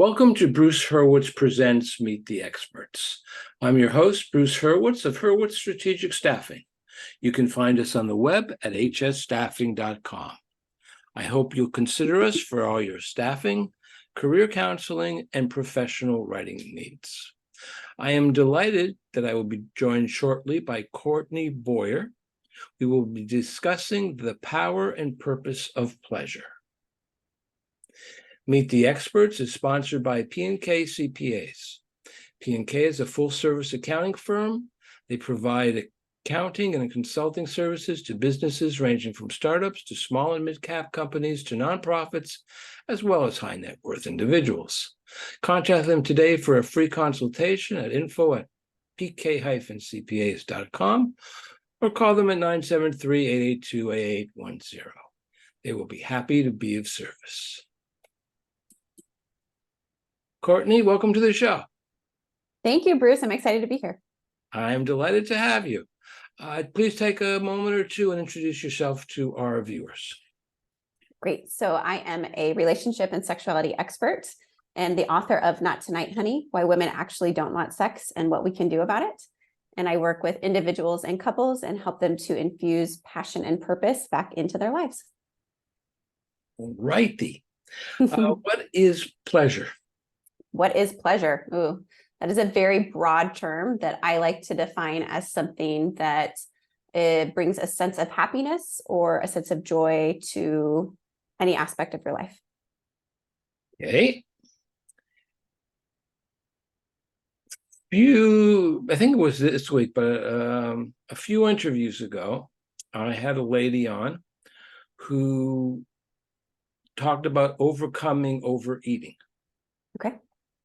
Welcome to Bruce Hurwitz Presents Meet the Experts. I'm your host, Bruce Hurwitz of Hurwitz Strategic Staffing. You can find us on the web at hsstaffing.com. I hope you'll consider us for all your staffing, career counseling, and professional writing needs. I am delighted that I will be joined shortly by Courtney Boyer. We will be discussing the power and purpose of pleasure. Meet the Experts is sponsored by P&K CPAs. P&K is a full-service accounting firm. They provide accounting and consulting services to businesses ranging from startups to small and mid-cap companies to nonprofits, as well as high-net-worth individuals. Contact them today for a free consultation at info@pk-cpas.com or call them at 973-882-8810. They will be happy to be of service. Courtney, welcome to the show. Thank you, Bruce. I'm excited to be here. I'm delighted to have you. Please take a moment or two and introduce yourself to our viewers. Great. So I am a relationship and sexuality expert and the author of Not Tonight, Honey, Why Women Actually Don't Want Sex and What We Can Do About It. And I work with individuals and couples and help them to infuse passion and purpose back into their lives. Righty. What is pleasure? What is pleasure? Ooh, that is a very broad term that I like to define as something that it brings a sense of happiness or a sense of joy to any aspect of your life. Okay. I think it was this week, but a few interviews ago, I had a lady on who talked about overcoming overeating. Okay.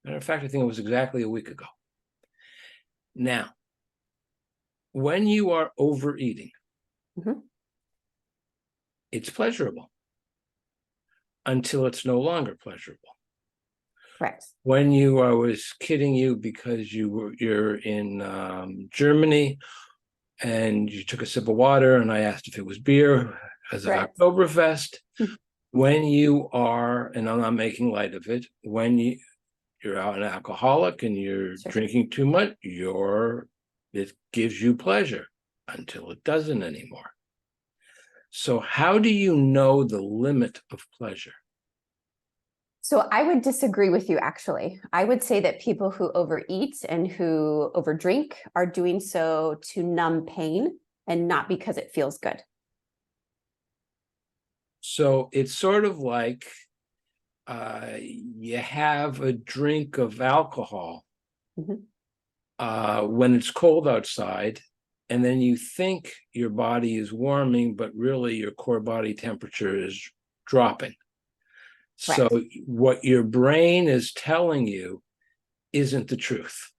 Matter of fact, I think it was exactly a week ago. Now, when you are overeating, it's pleasurable until it's no longer pleasurable. Correct. When I was kidding you because you're in Germany and you took a sip of water and I asked if it was beer as of Oktoberfest. When you are, and I'm not making light of it, when you're an alcoholic and you're drinking too much, it gives you pleasure until it doesn't anymore. So how do you know the limit of pleasure? So I would disagree with you, actually. I would say that people who overeat and who overdrink are doing so to numb pain and not because it feels good. So it's sort of like you have a drink of alcohol when it's cold outside, and then you think your body is warming, but really your core body temperature is dropping. Right. So what your brain is telling you isn't the truth.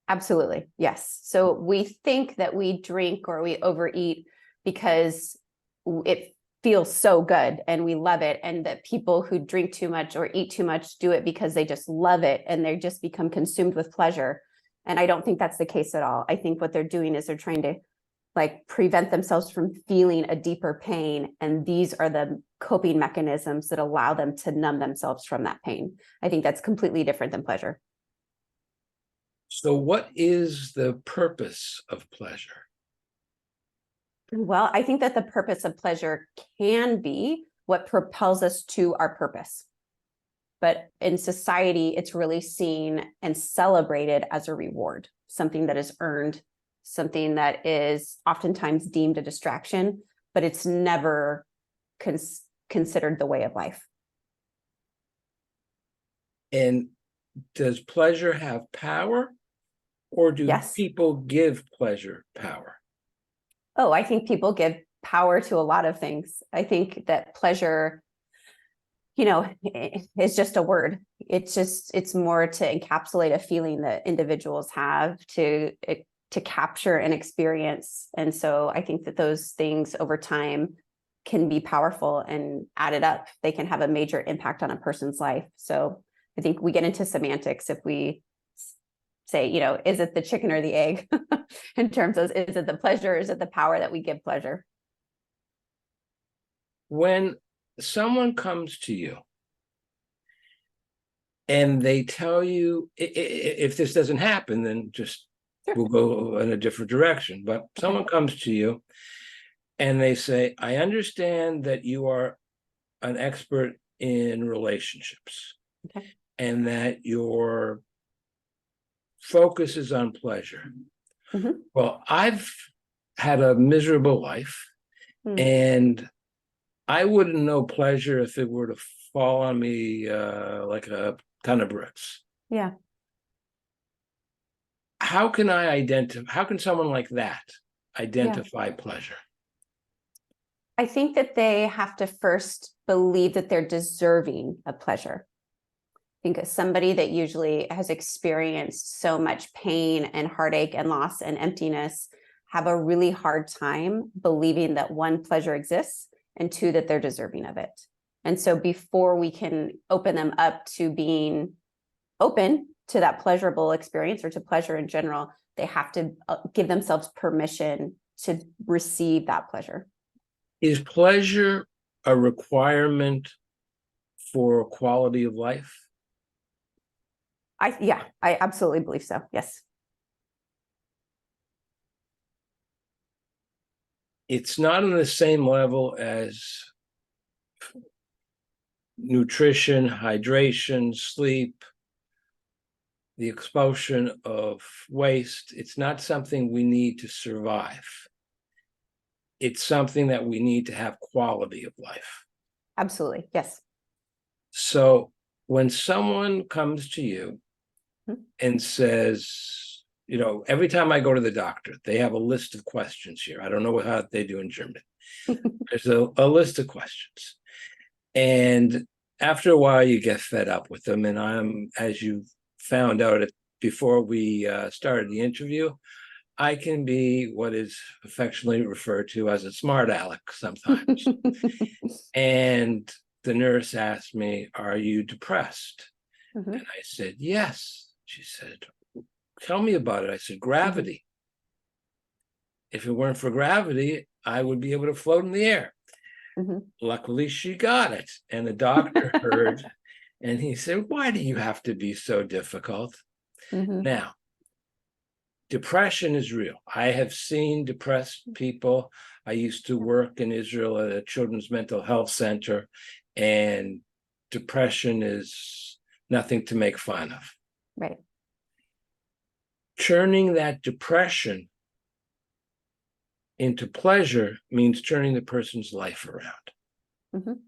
Absolutely. Yes. So we think that we drink or we overeat because it feels so good and we love it, and that people who drink too much or eat too much do it because they just love it and they just become consumed with pleasure. And I don't think that's the case at all. I think what they're doing is they're trying to prevent themselves from feeling a deeper pain, and these are the coping mechanisms that allow them to numb themselves from that pain. I think that's completely different than pleasure. So what is the purpose of pleasure? Well, I think that the purpose of pleasure can be what propels us to our purpose. But in society, it's really seen and celebrated as a reward, something that is earned, something that is oftentimes deemed a distraction, but it's never considered the way of life. And does pleasure have power, or do people give pleasure power? Oh, I think people give power to a lot of things. I think that pleasure, is just a word. It's more to encapsulate a feeling that individuals have to capture and experience. And so I think that those things over time can be powerful and added up. They can have a major impact on a person's life. So I think we get into semantics if we say, is it the chicken or the egg in terms of, is it the pleasure, or is it the power that we give pleasure? When someone comes to you And they tell you, if this doesn't happen, then just we'll go in a different direction. But someone comes to you and they say, I understand that you are an expert in relationships and that your focus is on pleasure. Well, I've had a miserable life and I wouldn't know pleasure if it were to fall on me like a ton of bricks. Yeah. How can someone like that identify pleasure? I think that they have to first believe that they're deserving of pleasure. I think as somebody that usually has experienced so much pain and heartache and loss and emptiness have a really hard time believing that one, pleasure exists, and two, that they're deserving of it. And so before we can open them up to being open to that pleasurable experience or to pleasure in general, they have to give themselves permission to receive that pleasure. Is pleasure a requirement for quality of life? I absolutely believe so. Yes. It's not on the same level as nutrition, hydration, sleep, the expulsion of waste. It's not something we need to survive. It's something that we need to have quality of life. Absolutely. Yes. So when someone comes to you and says, you know, every time I go to the doctor, they have a list of questions here. I don't know how they do in Germany. There's a list of questions. And after a while, you get fed up with them. And I'm, as you found out before we started the interview, I can be what is affectionately referred to as a smart aleck sometimes. And the nurse asked me, are you depressed? And I said, yes. She said, tell me about it. I said, gravity. If it weren't for gravity, I would be able to float in the air. Luckily, she got it. And the doctor heard, and he said, why do you have to be so difficult? Now, depression is real. I have seen depressed people. I used to work in Israel at a children's mental health center, and depression is nothing to make fun of. Right. Turning that depression into pleasure means turning the person's life around.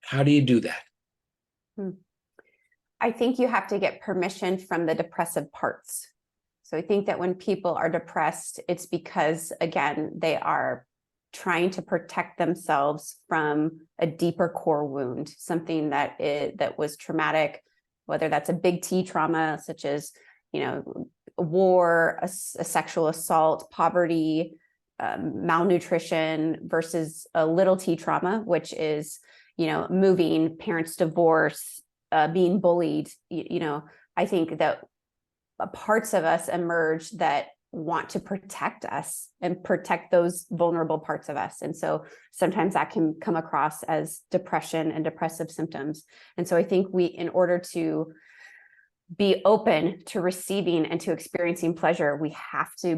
How do you do that? I think you have to get permission from the depressive parts. So I think that when people are depressed, it's because, again, they are trying to protect themselves from a deeper core wound, something that was traumatic, whether that's a big T trauma, such as, you know, a war, a sexual assault, poverty, malnutrition, versus a little T trauma, which is, you know, moving, parents' divorce, being bullied. You know, I think that parts of us emerge that want to protect us and protect those vulnerable parts of us. And so sometimes that can come across as depression and depressive symptoms. And so I think in order to be open to receiving and to experiencing pleasure, we have to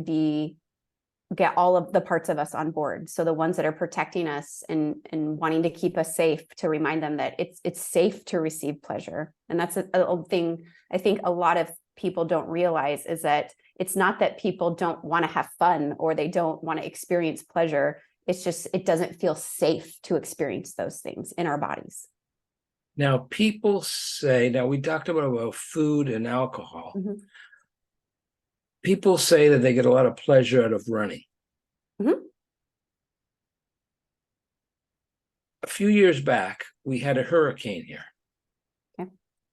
get all of the parts of us on board. So the ones that are protecting us and wanting to keep us safe, to remind them that it's safe to receive pleasure. And that's a thing I think a lot of people don't realize, is that it's not that people don't want to have fun or they don't want to experience pleasure. It's just, it doesn't feel safe to experience those things in our bodies. Now, people say, now we talked about food and alcohol. People say that they get a lot of pleasure out of running. A few years back, we had a hurricane here.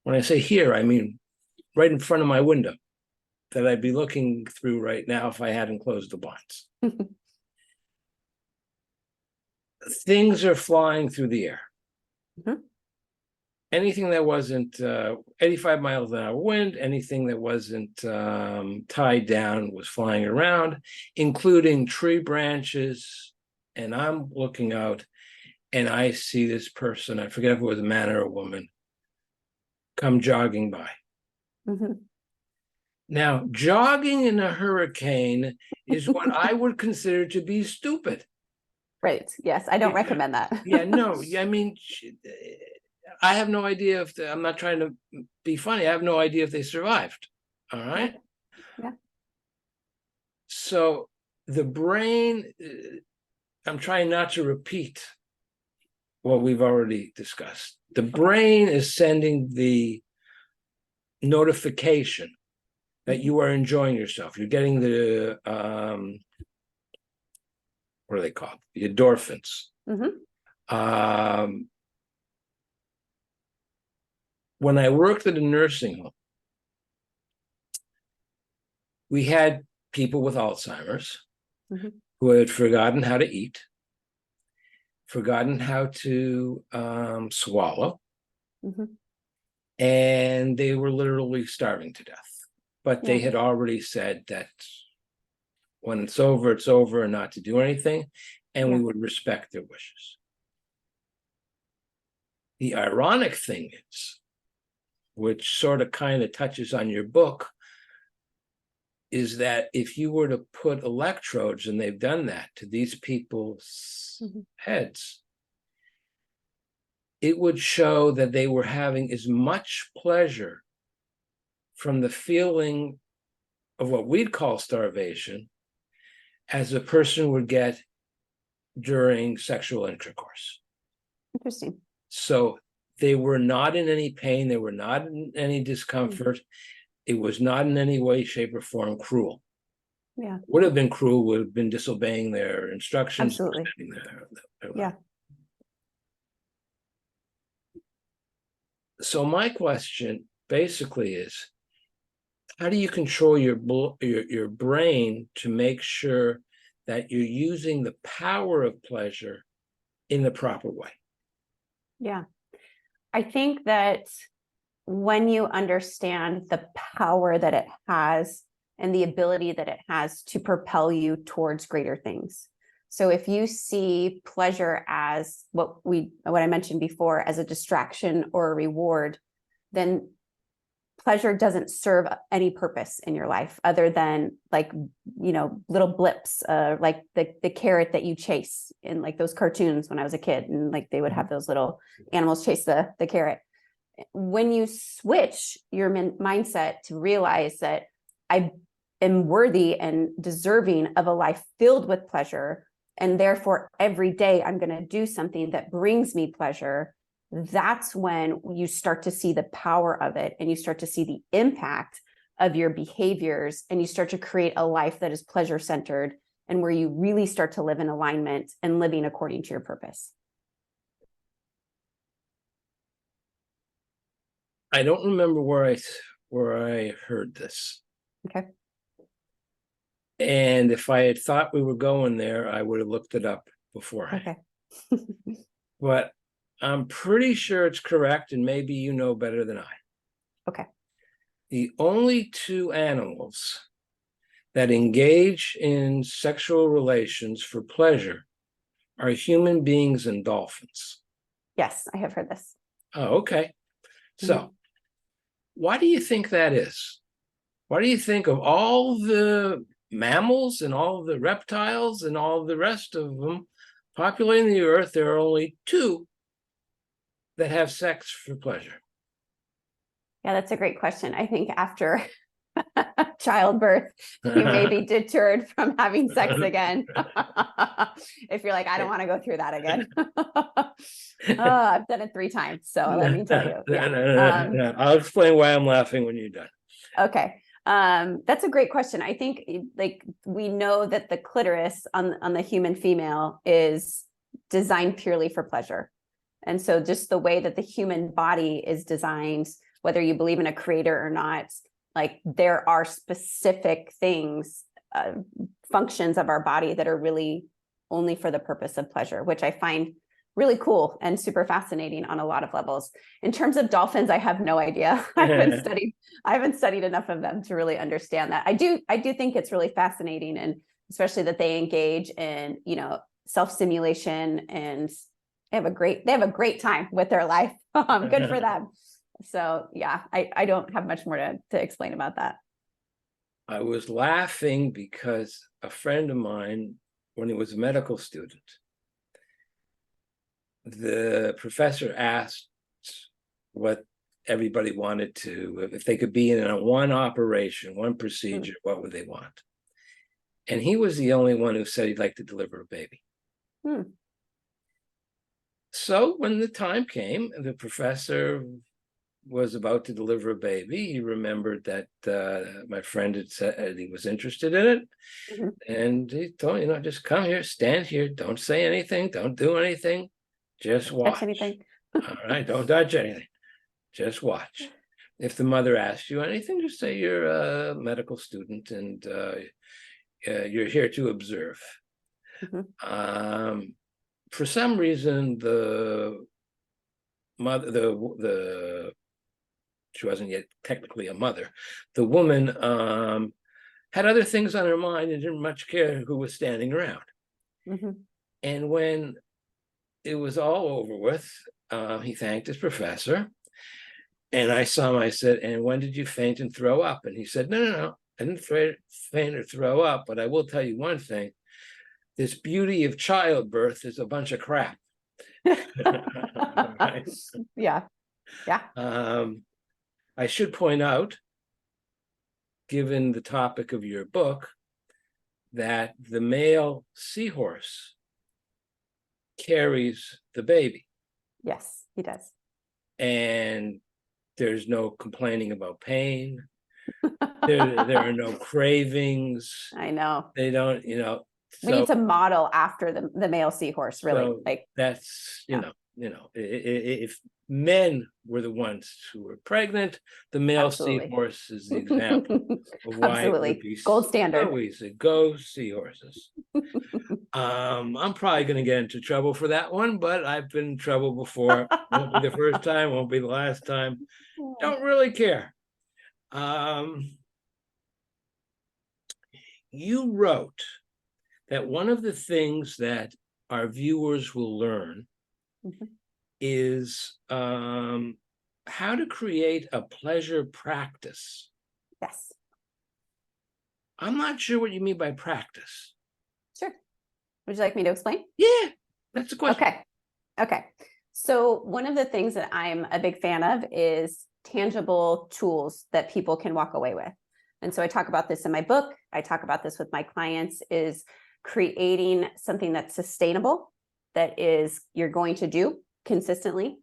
When I say here, I mean right in front of my window that I'd be looking through right now if I hadn't closed the blinds. Things are flying through the air. Anything that wasn't 85 miles an hour wind, anything that wasn't tied down was flying around, including tree branches. And I'm looking out and I see this person, I forget if it was a man or a woman, come jogging by. Mhm. Now, jogging in a hurricane is what I would consider to be stupid. Right. Yes. I don't recommend that. Yeah, no, I mean, I have no idea if I'm not trying to be funny. I have no idea if they survived. All right. Yeah. So the brain, I'm trying not to repeat what we've already discussed. The brain is sending the notification that you are enjoying yourself. You're getting the what are they called? The endorphins. When I worked at a nursing home, we had people with Alzheimer's who had forgotten how to eat, forgotten how to swallow, and they were literally starving to death. But they had already said that when it's over, and not to do anything, and we would respect their wishes. The ironic thing is, which sort of kind of touches on your book, is that if you were to put electrodes, and they've done that, to these people's heads, it would show that they were having as much pleasure from the feeling of what we'd call starvation as a person would get during sexual intercourse. Interesting. So they were not in any pain. They were not in any discomfort. It was not in any way, shape, or form cruel. Yeah. Would have been cruel, would have been disobeying their instructions. Absolutely. Yeah. So my question basically is, how do you control your brain to make sure that you're using the power of pleasure in the proper way? Yeah. I think that when you understand the power that it has and the ability that it has to propel you towards greater things. So if you see pleasure as what I mentioned before, as a distraction or a reward, then pleasure doesn't serve any purpose in your life other than, like, little blips, like the carrot that you chase in like those cartoons when I was a kid, and like they would have those little animals chase the carrot. When you switch your mindset to realize that I am worthy and deserving of a life filled with pleasure, and therefore every day I'm going to do something that brings me pleasure, that's when you start to see the power of it, and you start to see the impact of your behaviors, and you start to create a life that is pleasure centered, and where you really start to live in alignment and living according to your purpose. I don't remember where I heard this. Okay. And if I had thought we were going there, I would have looked it up beforehand. Okay. But I'm pretty sure it's correct, and maybe you know better than I. Okay. The only two animals that engage in sexual relations for pleasure are human beings and dolphins. Yes, I have heard this. Oh, okay. So why do you think that is? Why do you think of all the mammals and all the reptiles and all the rest of them populating the earth, there are only two that have sex for pleasure? Yeah, that's a great question. I think after childbirth, you may be deterred from having sex again. If you're like, I don't want to go through that again. I've done it 3 times, so let me tell you. Yeah. I'll explain why I'm laughing when you're done. Okay. That's a great question. I think, like, we know that the clitoris on the human female is designed purely for pleasure. And so just the way that the human body is designed, whether you believe in a creator or not, like, there are specific things, functions of our body that are really only for the purpose of pleasure, which I find really cool and super fascinating on a lot of levels. In terms of dolphins, I have no idea. I haven't studied enough of them to really understand that. I do think it's really fascinating, and especially that they engage in, self-stimulation, and they have a great time with their life. Good for them. So yeah, I don't have much more to explain about that. I was laughing because a friend of mine, when he was a medical student, the professor asked what everybody wanted to, if they could be in a one operation, one procedure, what would they want? And he was the only one who said he'd like to deliver a baby. So when the time came, the professor was about to deliver a baby. He remembered that my friend had said he was interested in it. And he told me, just come here, stand here, don't say anything, don't do anything, just watch. Touch anything. All right, don't touch anything, just watch. If the mother asks you anything, just say you're a medical student and you're here to observe. For some reason, the mother, she wasn't yet technically a mother, the woman had other things on her mind and didn't much care who was standing around. And when it was all over with, he thanked his professor. And I saw him, I said, and when did you faint and throw up? And he said, no, I didn't faint or throw up, but I will tell you one thing. This beauty of childbirth is a bunch of crap. Right? Yeah. I should point out, given the topic of your book, that the male seahorse carries the baby. Yes, he does. And there's no complaining about pain. There are no cravings. I know. They don't, We need to model after the male seahorse, really. So that's, if men were the ones who were pregnant, the male seahorse is the example of why it would be gold standard. So easy. Go seahorses. I'm probably going to get into trouble for that one, but I've been in trouble before. Won't be the first time, won't be the last time. Don't really care. You wrote that one of the things that our viewers will learn is how to create a pleasure practice. Yes. I'm not sure what you mean by practice. Sure. Would you like me to explain? Yeah, that's the question. Okay. So one of the things that I'm a big fan of is tangible tools that people can walk away with. And so I talk about this in my book. I talk about this with my clients, is creating something that's sustainable, that is you're going to do consistently.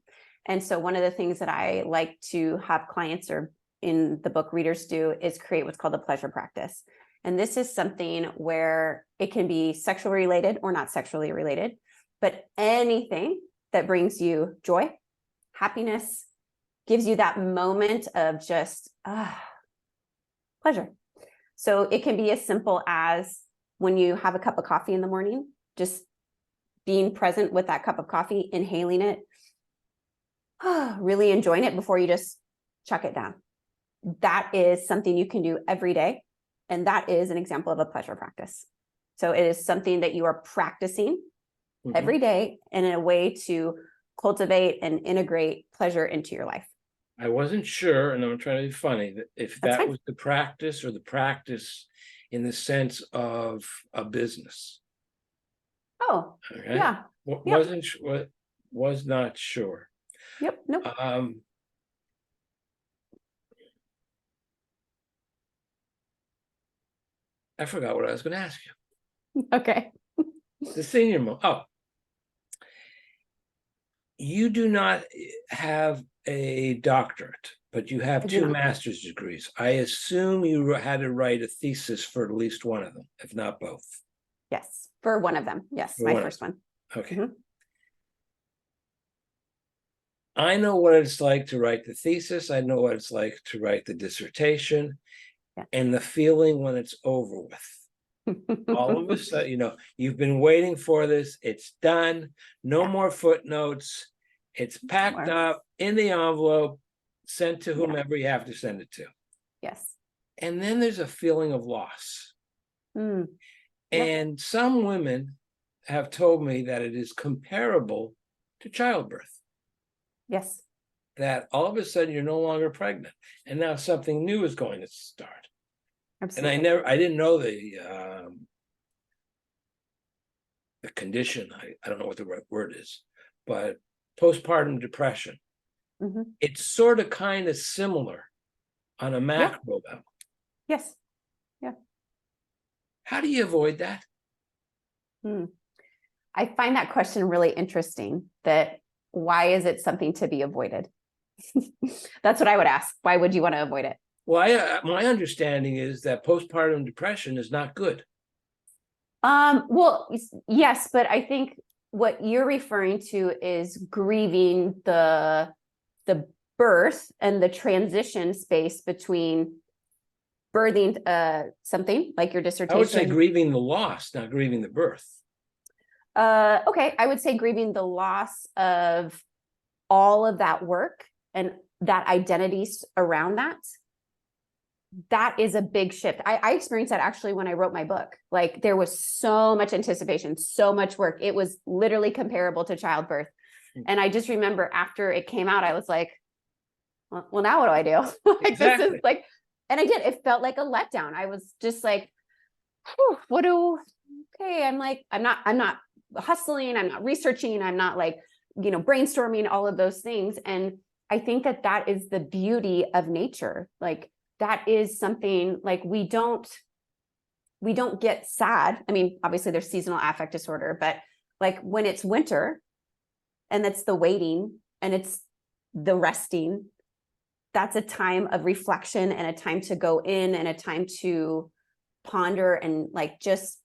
And so one of the things that I like to have clients, or in the book readers do, is create what's called a pleasure practice. And this is something where it can be sexually related or not sexually related, but anything that brings you joy, happiness, gives you that moment of just pleasure. So it can be as simple as when you have a cup of coffee in the morning, just being present with that cup of coffee, inhaling it, really enjoying it before you just chuck it down. That is something you can do every day. And that is an example of a pleasure practice. So it is something that you are practicing every day and in a way to cultivate and integrate pleasure into your life. I wasn't sure, and I'm trying to be funny, if that was the practice or the practice in the sense of a business. Oh, okay. Yeah. Was not sure. Yep. Nope. I forgot what I was going to ask you. Okay. The senior mode. Oh, you do not have a doctorate, but you have two master's degrees. I assume you had to write a thesis for at least one of them, if not both. Yes, for one of them. Yes, my first one. Okay. I know what it's like to write the thesis. I know what it's like to write the dissertation, and the feeling when it's over with. All of a sudden, you've been waiting for this. It's done. No more footnotes. It's packed up in the envelope, sent to whomever you have to send it to. Yes. And then there's a feeling of loss. And some women have told me that it is comparable to childbirth. Yes. that all of a sudden you're no longer pregnant, and now something new is going to start. Absolutely. And I didn't know the condition. I don't know what the right word is, but postpartum depression. Mhm. It's sort of kind of similar on a macro level. Yes. How do you avoid that? I find that question really interesting, that why is it something to be avoided? That's what I would ask. Why would you want to avoid it? Well, my understanding is that postpartum depression is not good. Well, yes, but I think what you're referring to is grieving the birth and the transition space between birthing something like your dissertation. I would say grieving the loss, not grieving the birth. Okay, I would say grieving the loss of all of that work and that identities around that. That is a big shift. I experienced that actually when I wrote my book. Like, there was so much anticipation, so much work. It was literally comparable to childbirth. And I just remember after it came out, I was like, well, now what do I do? Like, Exactly. this is like, and I did. It felt like a letdown. I was just like, okay, I'm not hustling. I'm not researching. I'm not like, brainstorming all of those things. And I think that is the beauty of nature. Like, that is something, like, we don't get sad. I mean, obviously there's seasonal affect disorder, but like when it's winter and it's the waiting and it's the resting, that's a time of reflection and a time to go in and a time to ponder and like just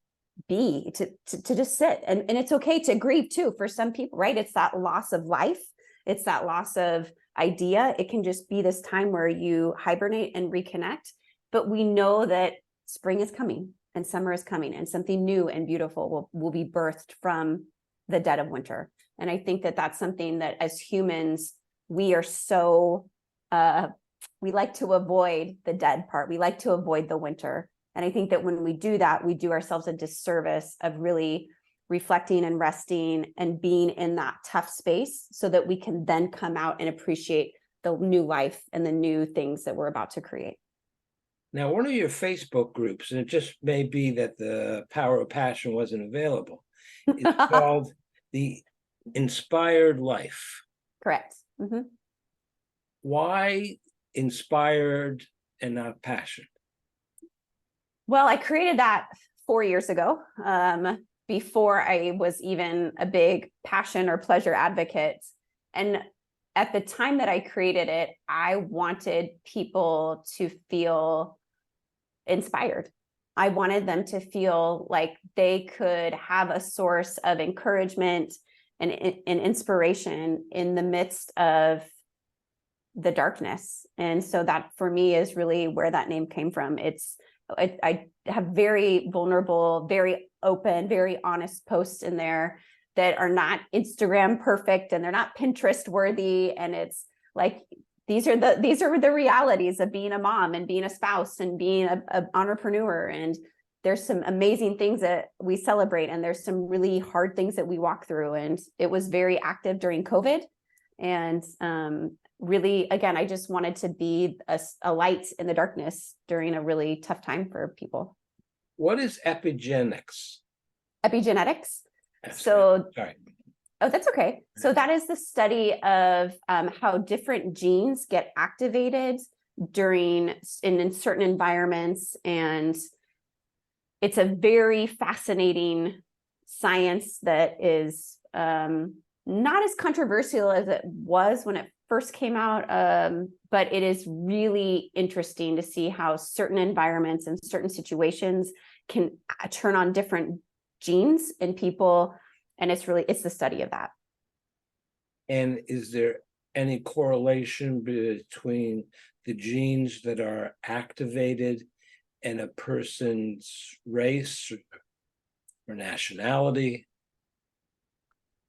be, to just sit. And it's okay to grieve too for some people, right? It's that loss of life. It's that loss of idea. It can just be this time where you hibernate and reconnect. But we know that spring is coming and summer is coming and something new and beautiful will be birthed from the dead of winter. And I think that that's something that as humans, we are so, we like to avoid the dead part. We like to avoid the winter. And I think that when we do that, we do ourselves a disservice of really reflecting and resting and being in that tough space so that we can then come out and appreciate the new life and the new things that we're about to create. Now, one of your Facebook groups, and it just may be that the Power of Passion wasn't available, it's called The Inspired Life. Correct. Mm-hmm. Why inspired and not passion? Well, I created that 4 years ago, before I was even a big passion or pleasure advocate. And at the time that I created it, I wanted people to feel inspired. I wanted them to feel like they could have a source of encouragement and inspiration in the midst of the darkness. And so that for me is really where that name came from. I have very vulnerable, very open, very honest posts in there that are not Instagram perfect and they're not Pinterest worthy. And it's like, these are the realities of being a mom and being a spouse and being an entrepreneur. And there's some amazing things that we celebrate. And there's some really hard things that we walk through. And it was very active during COVID. And really, again, I just wanted to be a light in the darkness during a really tough time for people. What is epigenetics? Epigenetics. Sorry. Oh, that's okay. So that is the study of how different genes get activated in certain environments. And it's a very fascinating science that is not as controversial as it was when it first came out, but it is really interesting to see how certain environments and certain situations can turn on different genes in people. And it's the study of that. And is there any correlation between the genes that are activated and a person's race or nationality?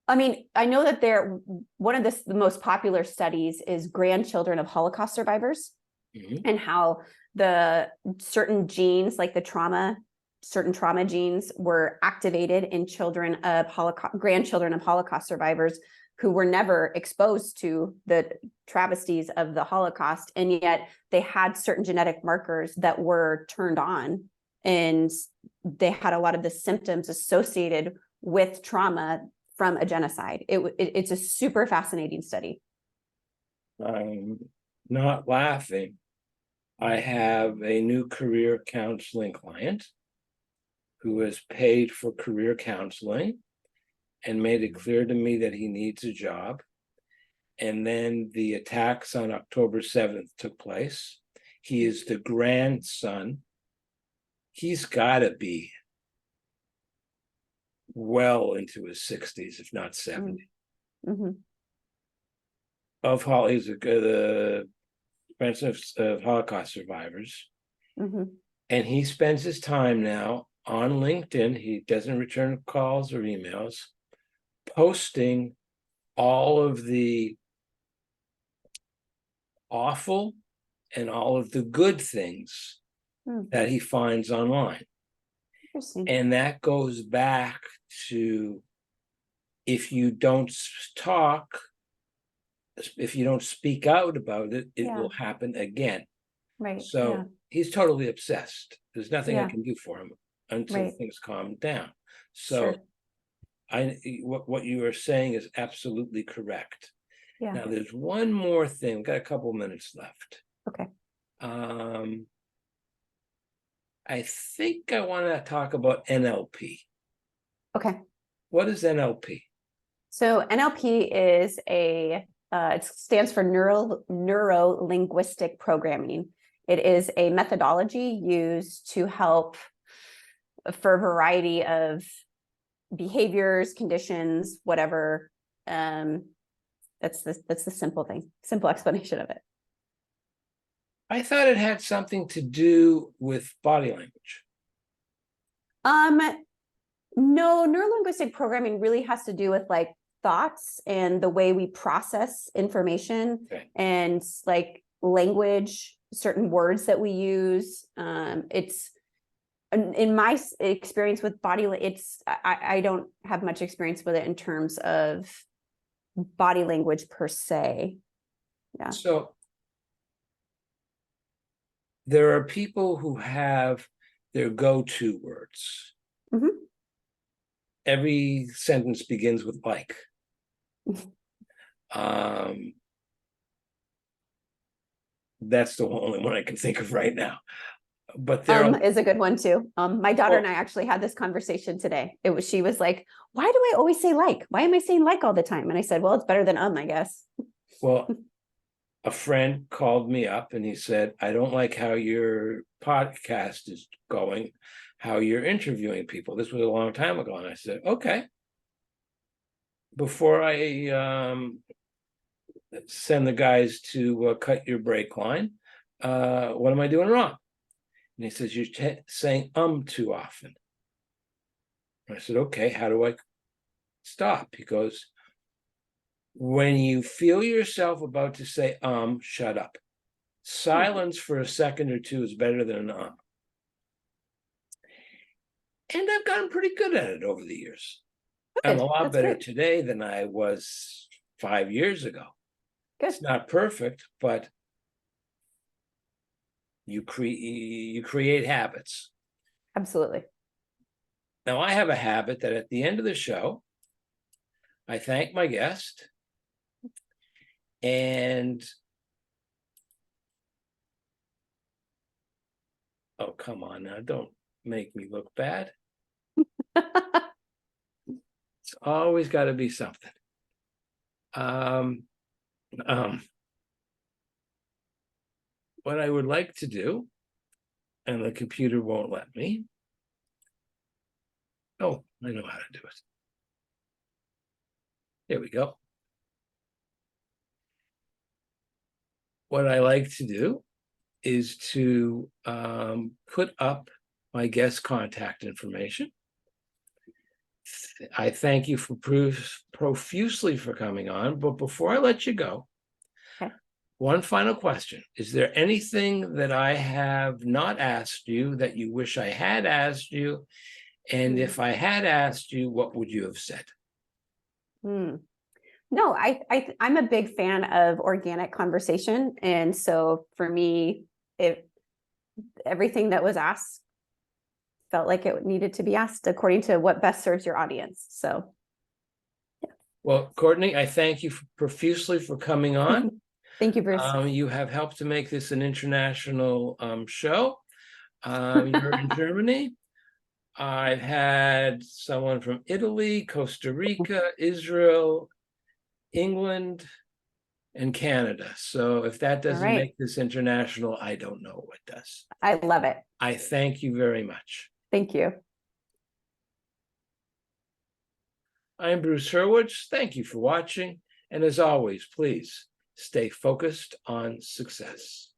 I mean, I know that one of the most popular studies is grandchildren of Holocaust survivors, and how the certain genes, like certain trauma genes, were activated in grandchildren of Holocaust survivors who were never exposed to the travesties of the Holocaust, and yet they had certain genetic markers that were turned on, and they had a lot of the symptoms associated with trauma from a genocide. It's a super fascinating study. I'm not laughing. I have a new career counseling client who has paid for career counseling and made it clear to me that he needs a job. And then the attacks on October 7th took place. He is the grandson. He's got to be well into his 60s, if not 70. Mm-hmm. He's the grandson of Holocaust survivors. Mm-hmm. And he spends his time now on LinkedIn. He doesn't return calls or emails, posting all of the awful and all of the good things that he finds online. And that goes back to, if you don't talk, if you don't speak out about it, it will happen again. Right. So he's totally obsessed. There's nothing I Yeah. can do for him until things calm down. So Sure. what you are saying is absolutely correct. Yeah. Now there's one more thing. We've got a couple minutes left. Okay. I think I want to talk about NLP. Okay. What is NLP? So NLP is it stands for neuro linguistic programming. It is a methodology used to help for a variety of behaviors, conditions, whatever. That's the simple explanation of it. I thought it had something to do with body language. No, neurolinguistic programming really has to do with like thoughts and the way we process information and like language, certain words that we use. It's in my experience with I don't have much experience with it in terms of body language per se. Yeah. So there are people who have their go-to words. Mm-hmm. Every sentence begins with like. That's the only one I can think of right now. But there is a good one too. My daughter and I actually had this conversation today. She was like, "Why do I always say like? Why am I saying like all the time?" And I said, "Well, it's better than I guess." Well, a friend called me up and he said, "I don't like how your podcast is going, how you're interviewing people." This was a long time ago. And I said, "Okay. Before I send the guys to cut your brake line, what am I doing wrong?" And he says, "You're saying too often." And I said, "Okay, how do I stop?" He goes, "When you feel yourself about to say shut up. Silence for a second or two is better than an And I've gotten pretty good at it over the years. Good. I'm a lot That's better great. today than I was 5 years ago. Good. It's not perfect, but you create habits. Absolutely. Now, I have a habit that at the end of the show, I thank my guest and oh, come on now, don't make me look bad. It's always got to be something. What I would like to do, and the computer won't let me. Oh, I know how to do it. There we go. What I like to do is to put up my guest contact information. I thank you for profusely for coming on, but before I let you go, one final question. Is there anything that I have not asked you that you wish I had asked you? And if I had asked you, what would you have said? No, I'm a big fan of organic conversation. And so for me, everything that was asked felt like it needed to be asked according to what best serves your audience. So. Well, Courtney, I thank you profusely for coming on. Thank you, Bruce. You have helped to make this an international show. You're in Germany. I've had someone from Italy, Costa Rica, Israel, England, and Canada. So if that doesn't make this international, I don't know what does. I love it. I thank you very much. Thank you. I'm Bruce Hurwitz. Thank you for watching. And as always, please stay focused on success.